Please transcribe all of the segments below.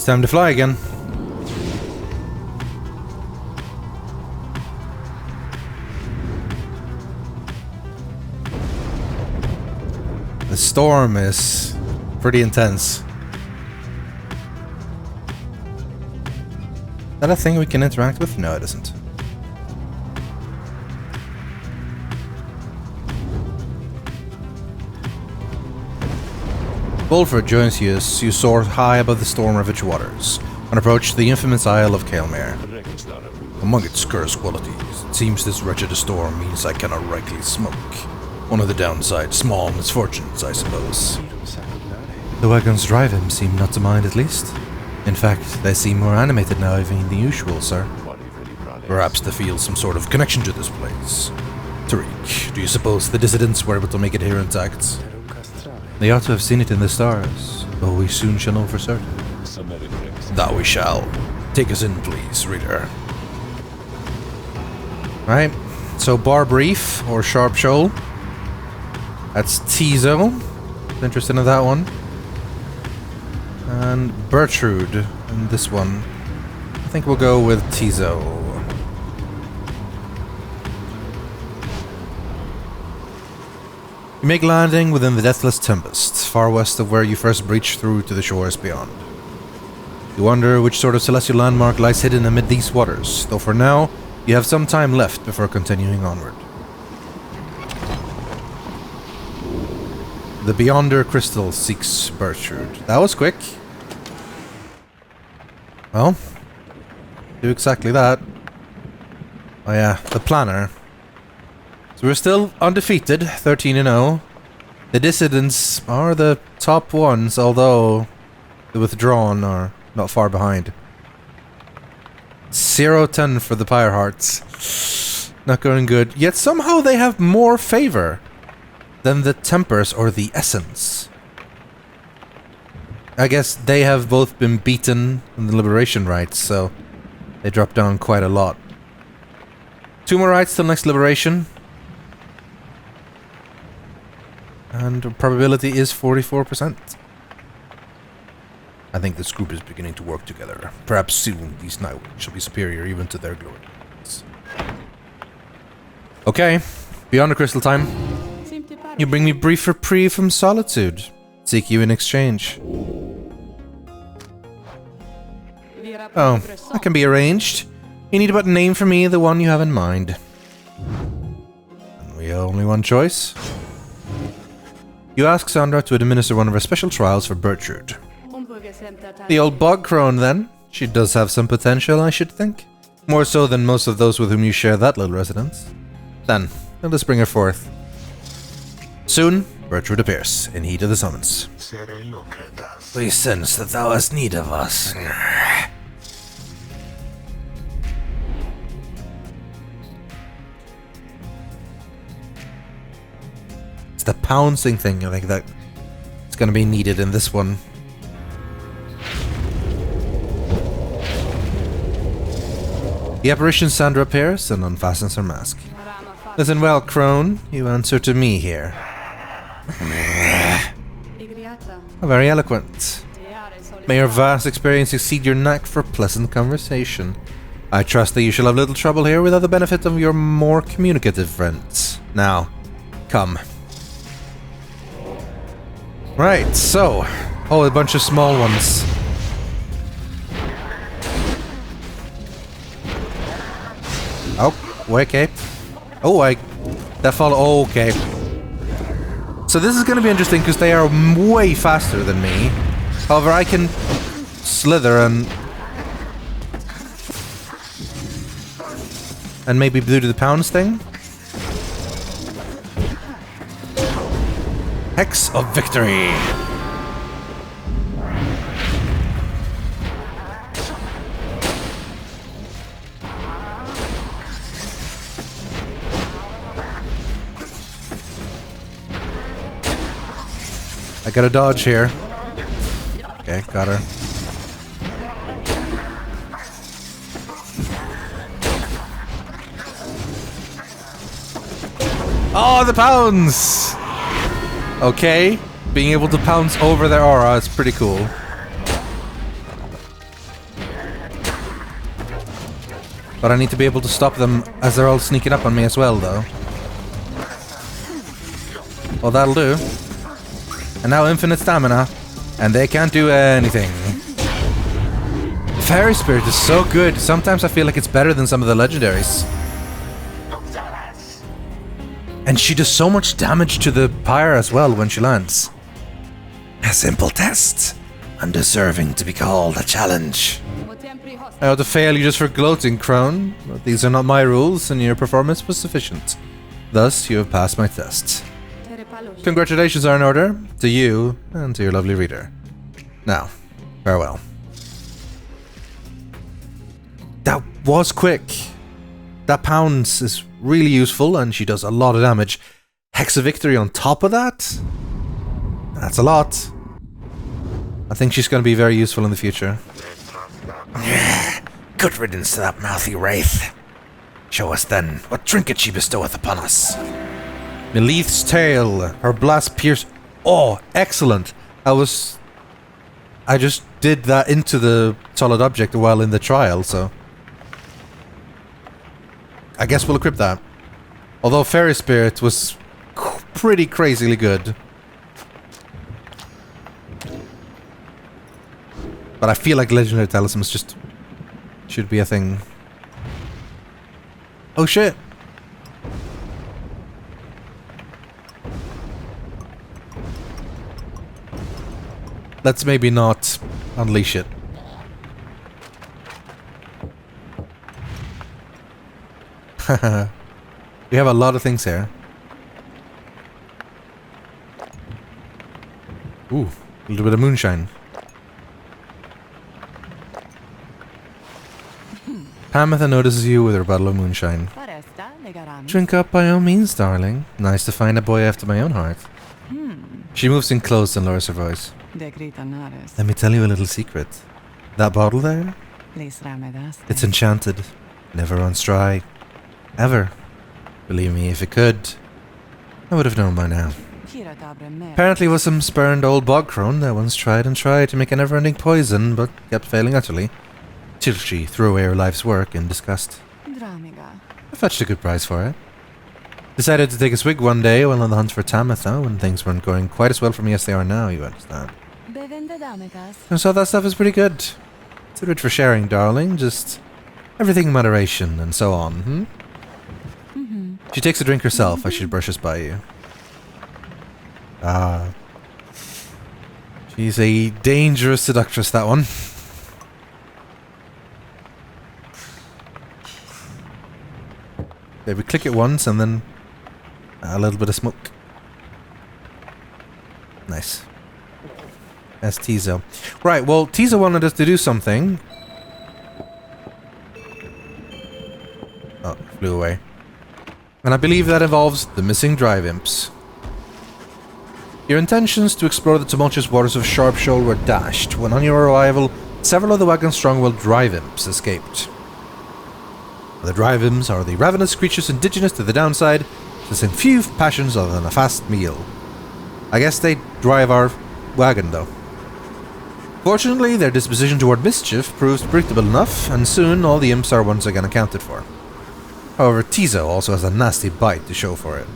It's time to fly again. The storm is pretty intense. Is that a thing we can interact with? No, it isn't. Bulford joins you as you soar high above the storm-ravaged waters and approach the infamous Isle of Kaelmere. Among its cursed qualities, it seems this wretched storm means I cannot rightly smoke. One of the downsides, small misfortunes, I suppose. The wagons drive him seem not to mind, at least. In fact, they seem more animated now even than usual, sir. Perhaps they feel some sort of connection to this place. Tariq, do you suppose the dissidents were able to make it here intact? They ought to have seen it in the stars, but we soon shall know for certain. That we shall. Take us in, please, reader. Right, so Barb Reef, or Sharp Shoal. That's T-Zone. Interested in that one. And Bertrude, in this one. I think we'll go with T-Zone. You make landing within the Deathless Tempest, far west of where you first breached through to the shores beyond. You wonder which sort of celestial landmark lies hidden amid these waters, though for now, you have some time left before continuing onward. The Beyonder Crystal seeks Bertrude. That was quick. Well, do exactly that. Oh yeah, the planner. So we're still undefeated, 13-0. The dissidents are the top ones, although the withdrawn are not far behind. 0-10 for the Pyre Hearts. Not going good. Yet somehow they have more favor than the Tempers or the Essence. I guess they have both been beaten in the Liberation rites, so they drop down quite a lot. 2 more rites till next Liberation. And probability is 44%. I think this group is beginning to work together. Perhaps soon these Nightwings shall be superior even to their glories. Okay, beyond the crystal time. You bring me brief reprieve from solitude. Seek you in exchange. Oh, that can be arranged. You need but name for me the one you have in mind. And we have only one choice. You ask Sandra to administer one of her special trials for Bertrude. The old bog crone, then. She does have some potential, I should think. More so than most of those with whom you share that little residence. Then, let us bring her forth. Soon, Bertrude appears, in heat of the summons. We sense that thou hast need of us. It's the pouncing thing, I think, that it's going to be needed in this one. The apparition Sandra appears and unfastens her mask. Listen well, crone. You answer to me here. Very eloquent. May your vast experience exceed your knack for pleasant conversation. I trust that you shall have little trouble here without the benefit of your more communicative friends. Now, come. Right, so... Oh, a bunch of small ones. Oh, okay. Oh, that follow. Oh, okay. So this is going to be interesting because they are way faster than me. However, I can slither and maybe do the pounds thing. Hex of Victory. I got a dodge here. Okay, got her. Oh, the pounds! Okay, being able to pounce over their aura is pretty cool. But I need to be able to stop them as they're all sneaking up on me as well, though. Well, that'll do. And now infinite stamina. And they can't do anything. Fairy Spirit is so good. Sometimes I feel like it's better than some of the legendaries. And she does so much damage to the Pyre as well when she lands. A simple test. Undeserving to be called a challenge. I ought to fail you just for gloating, Crone. But these are not my rules, and your performance was sufficient. Thus, you have passed my test. Congratulations are in order, to you, and to your lovely reader. Now, farewell. That was quick. That pounce is really useful, and she does a lot of damage. Hex of Victory on top of that? That's a lot. I think she's going to be very useful in the future. Good riddance to that mouthy wraith. Show us then what trinket she bestoweth upon us. Melith's tail, her blast pierce. Oh, excellent. I just did that into the solid object while in the trial, so I guess we'll equip that. Although Fairy Spirit was pretty crazily good. But I feel like Legendary Talismans just should be a thing. Oh shit! Let's maybe not unleash it. We have a lot of things here. Ooh, a little bit of moonshine. Pamitha notices you with her bottle of moonshine. Drink up by all means, darling. Nice to find a boy after my own heart. She moves in close and lowers her voice. Let me tell you a little secret. That bottle there? It's enchanted. Never runs dry. Ever. Believe me, if it could, I would have known by now. Apparently it was some spurned old bog crone that once tried and tried to make a never-ending poison, but kept failing utterly. Till she threw away her life's work in disgust. I fetched a good price for it. Decided to take a swig one day while on the hunt for Tamitha, when things weren't going quite as well for me as they are now, you understand. And so that stuff is pretty good. It's a bit for sharing, darling, just everything in moderation and so on, She takes a drink herself as she brushes by you. Ah. She's a dangerous seductress, that one. Okay, we click it once and then a little bit of smoke. Nice. That's Tizo. Right, well, Tizo wanted us to do something. Oh, flew away. And I believe that involves the missing drive imps. Your intentions to explore the tumultuous waters of Sharp Shoal were dashed when on your arrival, several of the wagon's strong-willed drive imps escaped. The drive imps are the ravenous creatures indigenous to the downside, possessing few passions other than a fast meal. I guess they drive our wagon, though. Fortunately, their disposition toward mischief proves predictable enough, and soon all the imps are once again accounted for. However, Tizo also has a nasty bite to show for it.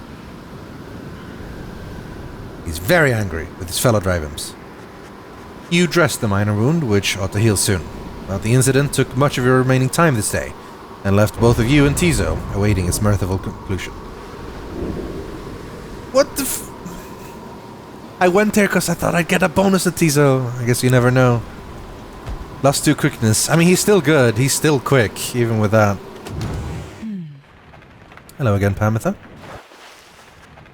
He's very angry with his fellow drive imps. You dressed the minor wound, which ought to heal soon, but the incident took much of your remaining time this day, and left both of you and Tizo awaiting its mirthful conclusion. What the f... I went there because I thought I'd get a bonus at Tizo. I guess you never know. Lost 2 quickness. I mean, he's still good. He's still quick, even with that. Hello again, Pamitha.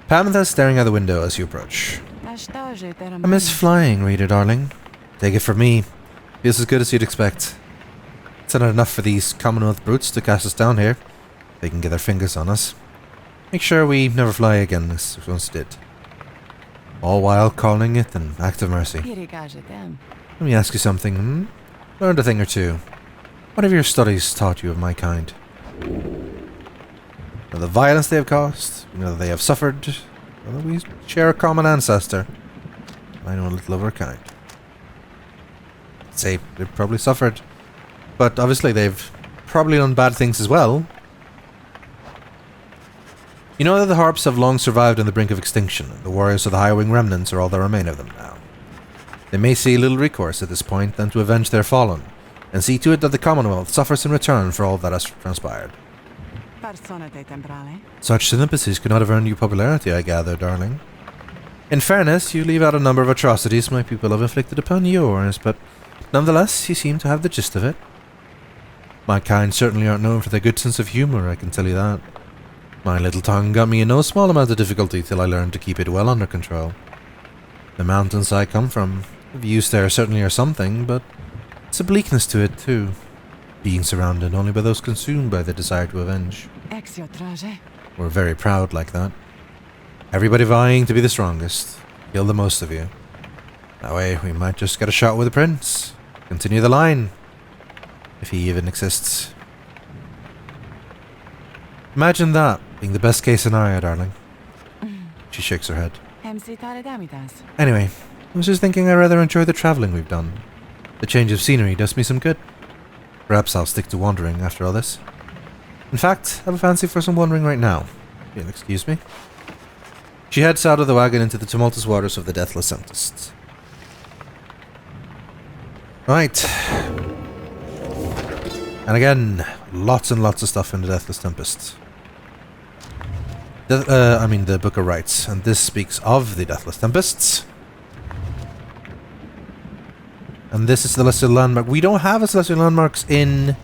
Pamitha is staring out the window as you approach. I miss flying, reader darling. Take it from me. Feels as good as you'd expect. It's not enough for these Commonwealth brutes to cast us down here. They can get their fingers on us. Make sure we never fly again as we once did. All while calling it an act of mercy. Let me ask you something, Learned a thing or two. What have your studies taught you of my kind? Know the violence they have caused, you know that they have suffered, well, we share a common ancestor. I know a little of our kind. I'd say they've probably suffered, but obviously they've probably done bad things as well. You know that the harps have long survived on the brink of extinction, and the warriors of the High-Wing remnants are all that remain of them now. They may see little recourse at this point than to avenge their fallen, and see to it that the Commonwealth suffers in return for all that has transpired. Such sympathies could not have earned you popularity, I gather, darling. In fairness, you leave out a number of atrocities my people have inflicted upon yours, but nonetheless, you seem to have the gist of it. My kind certainly aren't known for their good sense of humour, I can tell you that. My little tongue got me in no small amount of difficulty till I learned to keep it well under control. The mountains I come from, the views there certainly are something, but it's a bleakness to it too, being surrounded only by those consumed by the desire to avenge. We're very proud like that. Everybody vying to be the strongest, kill the most of you. That way we might just get a shot with the prince, continue the line, if he even exists. Imagine that being the best case scenario, darling. She shakes her head. Anyway, I was just thinking I rather enjoy the travelling we've done. The change of scenery does me some good. Perhaps I'll stick to wandering after all this. In fact, I have a fancy for some wandering right now. If you'll excuse me. She heads out of the wagon into the tumultuous waters of the Deathless Tempest. Right. And again, lots and lots of stuff in the Deathless Tempest. The Book of Rites, and this speaks of the Deathless Tempests. And this is the Celestial Landmark. We don't have a Celestial Landmarks in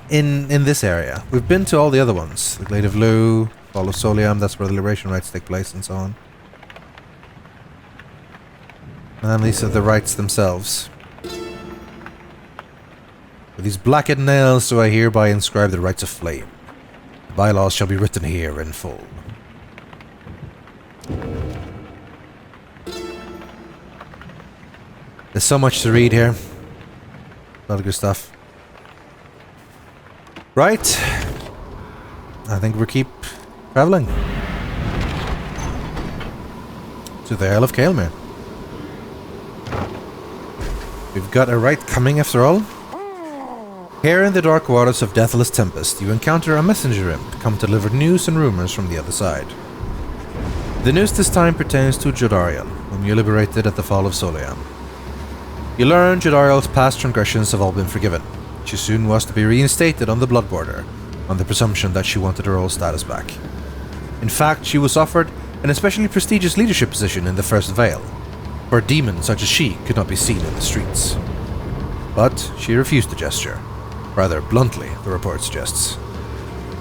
this area. We've been to all the other ones. The Glade of Lu, Fall of Soliam, that's where the Liberation Rites take place, and so on. And then these are the rites themselves. With these blackened nails do I hereby inscribe the rites of flame. The bylaws shall be written here in full. There's so much to read here. A lot of good stuff. Right. I think we keep traveling to the Isle of Kael'mir. We've got a rite coming after all. Here in the dark waters of Deathless Tempest, you encounter a messenger imp come to deliver news and rumors from the other side. The news this time pertains to Jodariel, whom you liberated at the fall of Soliam. You learn Jodariel's past transgressions have all been forgiven. She soon was to be reinstated on the Blood Border, on the presumption that she wanted her old status back. In fact, she was offered an especially prestigious leadership position in the First Vale, where demons such as she could not be seen in the streets. But she refused the gesture. Rather bluntly, the report suggests.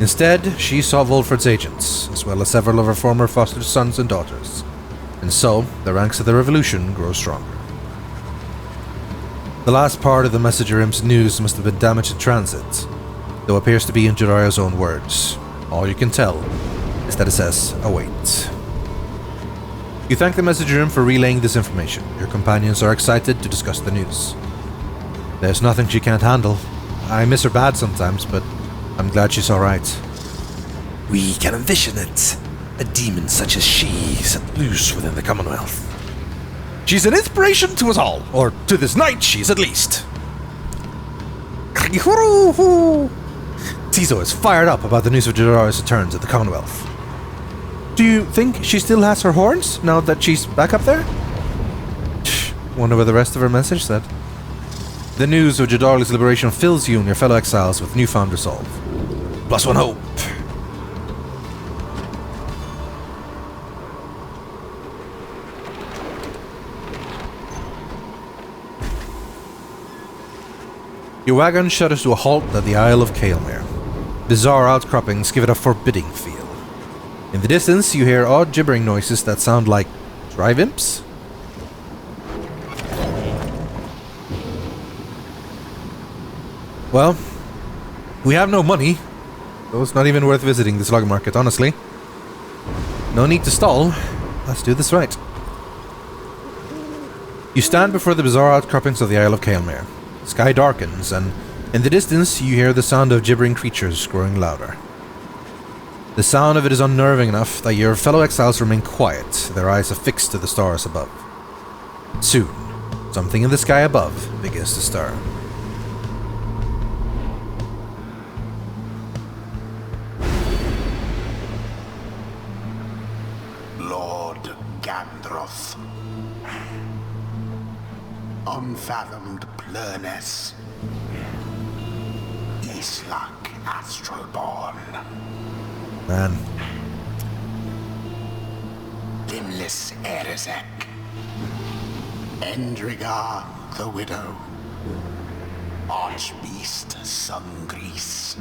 Instead, she saw Volfred's agents, as well as several of her former foster sons and daughters, and so the ranks of the revolution grow stronger. The last part of the messenger imp's news must have been damaged in transit, though appears to be in Jodariel's own words. All you can tell is that it says, await. You thank the messenger imp for relaying this information. Your companions are excited to discuss the news. There's nothing she can't handle. I miss her bad sometimes, but I'm glad she's alright. We can envision it. A demon such as she set loose within the Commonwealth. She's an inspiration to us all, or to this night she's at least. Tizo is fired up about the news of Jodariel's return to the Commonwealth. Do you think she still has her horns, now that she's back up there? Wonder what the rest of her message said. The news of Jodariel's liberation fills you and your fellow exiles with newfound resolve. Plus one hope. Your wagon shudders to a halt at the Isle of Kael'mir. Bizarre outcroppings give it a forbidding feel. In the distance, you hear odd gibbering noises that sound like drive imps? Well, we have no money, so it's not even worth visiting the slug market, honestly. No need to stall. Let's do this right. You stand before the bizarre outcroppings of the Isle of Kael'mir. Sky darkens, and in the distance you hear the sound of gibbering creatures growing louder. The sound of it is unnerving enough that your fellow exiles remain quiet, their eyes affixed to the stars above. Soon, something in the sky above begins to stir. Androth. Unfathomed Plurness. Islak Astralborn. Man. Limbless Erizek. Endrigar the Widow. Archbeast Sungrease.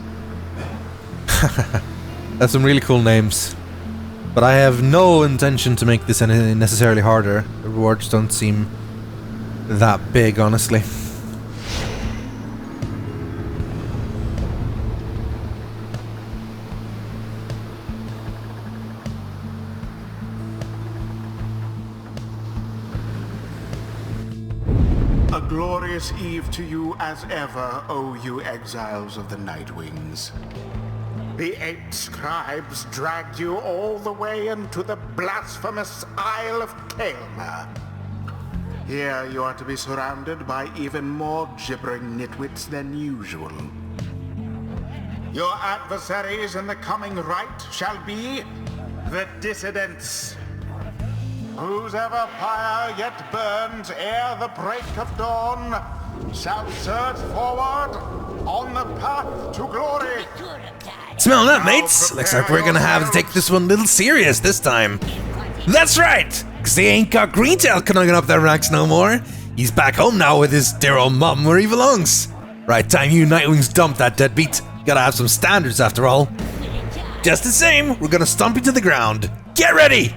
That's some really cool names. But I have no intention to make this any necessarily harder. The rewards don't seem that big, honestly. A glorious eve to you as ever, O you exiles of the Nightwings. The 8 scribes dragged you all the way into the blasphemous Isle of Kael'mar. Here you are to be surrounded by even more gibbering nitwits than usual. Your adversaries in the coming rite shall be the dissidents. Whose ever pyre yet burns ere the break of dawn shall surge forward on the path to glory. Smell that, mates? Looks like we're gonna have to take this one a little serious this time. That's right, because they ain't got Greentail connecting up their ranks no more. He's back home now with his dear old mum where he belongs. Right time you Nightwings dump that deadbeat. Gotta have some standards after all. Just the same, we're gonna stomp you to the ground. Get ready!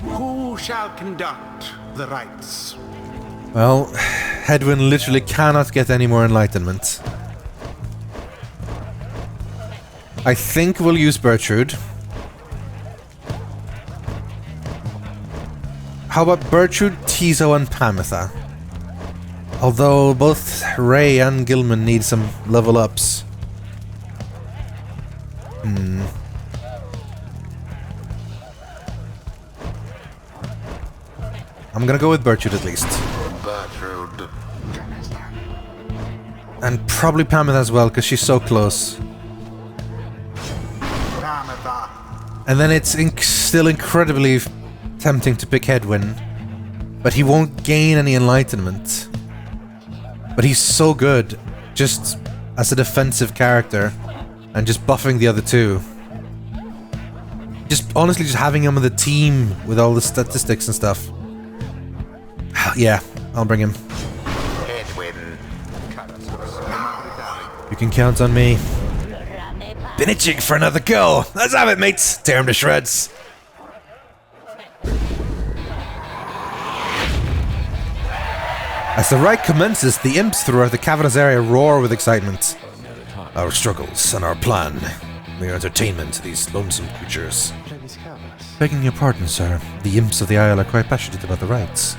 Who shall conduct the rites? Well, Hedwyn literally cannot get any more enlightenment. I think we'll use Bertrude. How about Bertrude, Tizo, and Pamitha? Although both Ray and Gilman need some level ups. I'm gonna go with Bertrude at least. Bertrude. And probably Pamitha as well, because she's so close. Pamitha. And then it's still incredibly tempting to pick Hedwyn. But he won't gain any enlightenment. But he's so good, just as a defensive character. And just buffing the other two. Just honestly just having him on the team with all the statistics and stuff. Yeah, I'll bring him. Hedwyn. You can count on me. Been itching for another go. Let's have it, mates. Tear him to shreds. As the rite commences, the imps throughout the cavernous area roar with excitement. Our struggles and our plan. Mere entertainment to these lonesome creatures. Begging your pardon, sir. The imps of the Isle are quite passionate about the rites.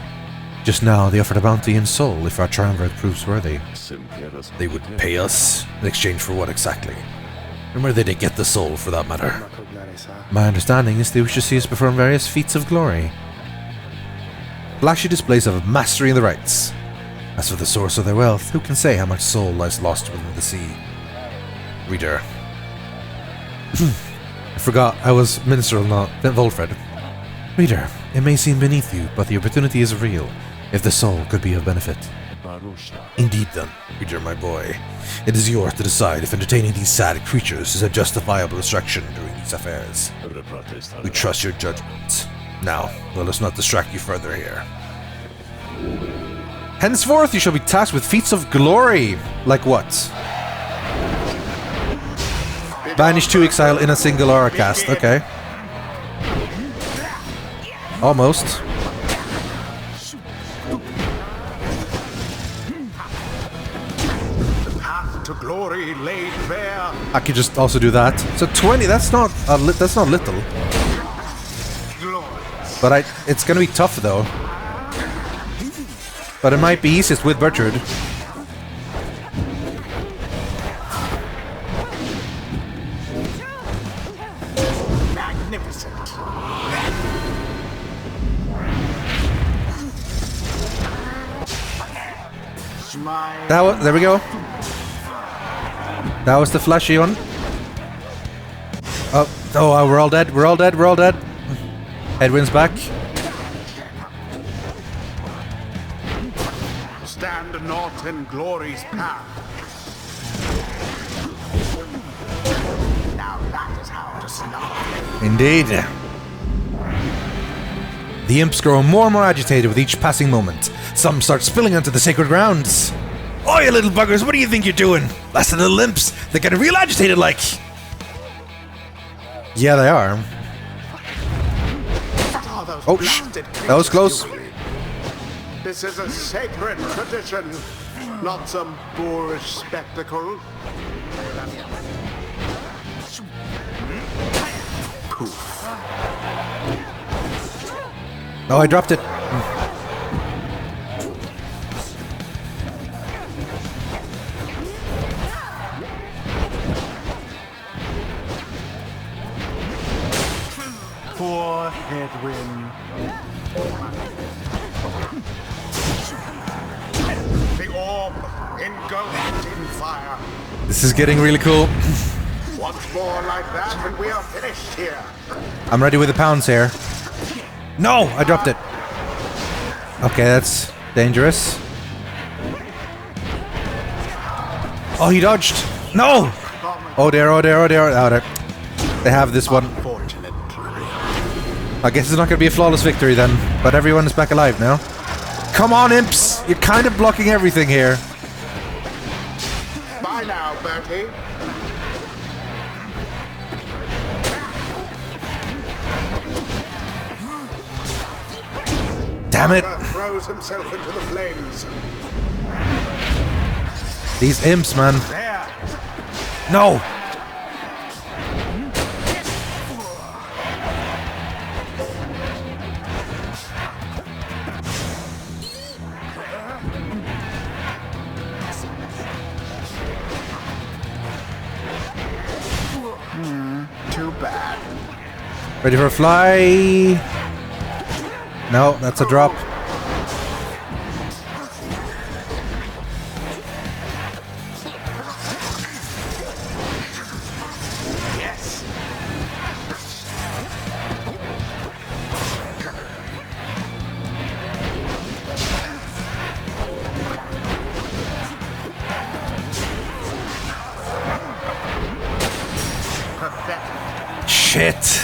Just now, they offered a bounty in soul if our triumvirate proves worthy. They would pay us? In exchange for what exactly? And where did they get the soul, for that matter? My understanding is they wish to see us perform various feats of glory. Flashy displays of mastery in the rites. As for the source of their wealth, who can say how much soul lies lost within the sea? Reader. I forgot I was minstrel, not Volfred. Reader, it may seem beneath you, but the opportunity is real, if the soul could be of benefit. Indeed then, reader my boy, it is yours to decide if entertaining these sad creatures is a justifiable distraction during these affairs. We trust your judgment. Now, let us not distract you further here. Henceforth you shall be tasked with feats of glory! Like what? Banish 2 exile in a single aura cast, okay. Almost. The path to glory laid bare. I could just also do that. So 20, that's not little. Glorious. But it's gonna be tough though. But it might be easiest with Bertrude. Magnificent. There we go. That was the flashy one. Oh, we're all dead. We're all dead. We're all dead. Headwind's back. Stand not in glory's path. Now that is how to snuff. Indeed. The imps grow more and more agitated with each passing moment. Some start spilling onto the sacred grounds. Oh, you little buggers, what do you think you're doing? Last of the little imps. They're getting real agitated like. Yeah, they are. Oh, that was close. This is a sacred tradition, not some boorish spectacle. Poof. Oh, I dropped it. Poor headwind. The orb engulfed in fire. This is getting really cool. Once more like that and we are finished here. I'm ready with the pounds here. No! I dropped it. Okay, that's dangerous. Oh, he dodged. No! Oh dear, oh dear, oh dear. Oh, there. They have this one. I guess it's not going to be a flawless victory then, but everyone is back alive now. Come on, imps! You're kind of blocking everything here. Bye now, Bertie. Damn it! Throws himself into the flames. These imps, man. There. No! Too bad. Ready for a fly? No, that's a drop. Yes. Pathetic. Shit!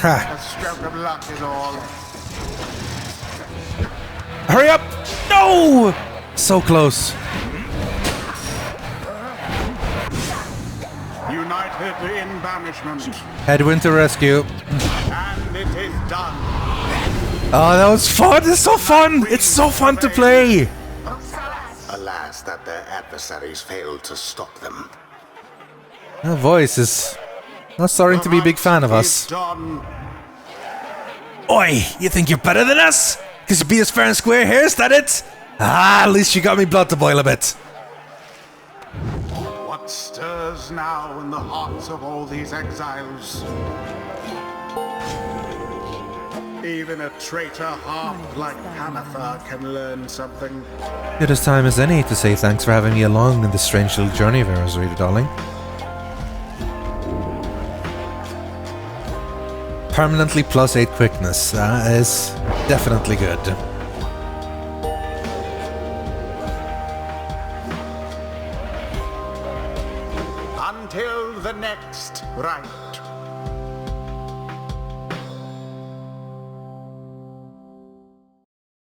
A stroke of luck is all. Hurry up! No! So close. United in banishment. Headwind to rescue. And it is done. Oh, that was fun! It's so fun! It's so fun to play! Alas, that their adversaries failed to stop them. That voice is not starting to be a big fan of us. Done. Oi! You think you're better than us? Because you beat us fair and square here, is that it? Ah, at least you got me blood to boil a bit. What stirs now in the hearts of all these exiles? Even a traitor harp like Hamatha can learn something. Good as time as any to say thanks for having me along in this strange little journey of ours, Rita darling. Permanently +8 quickness. That is definitely good. Until the next rite.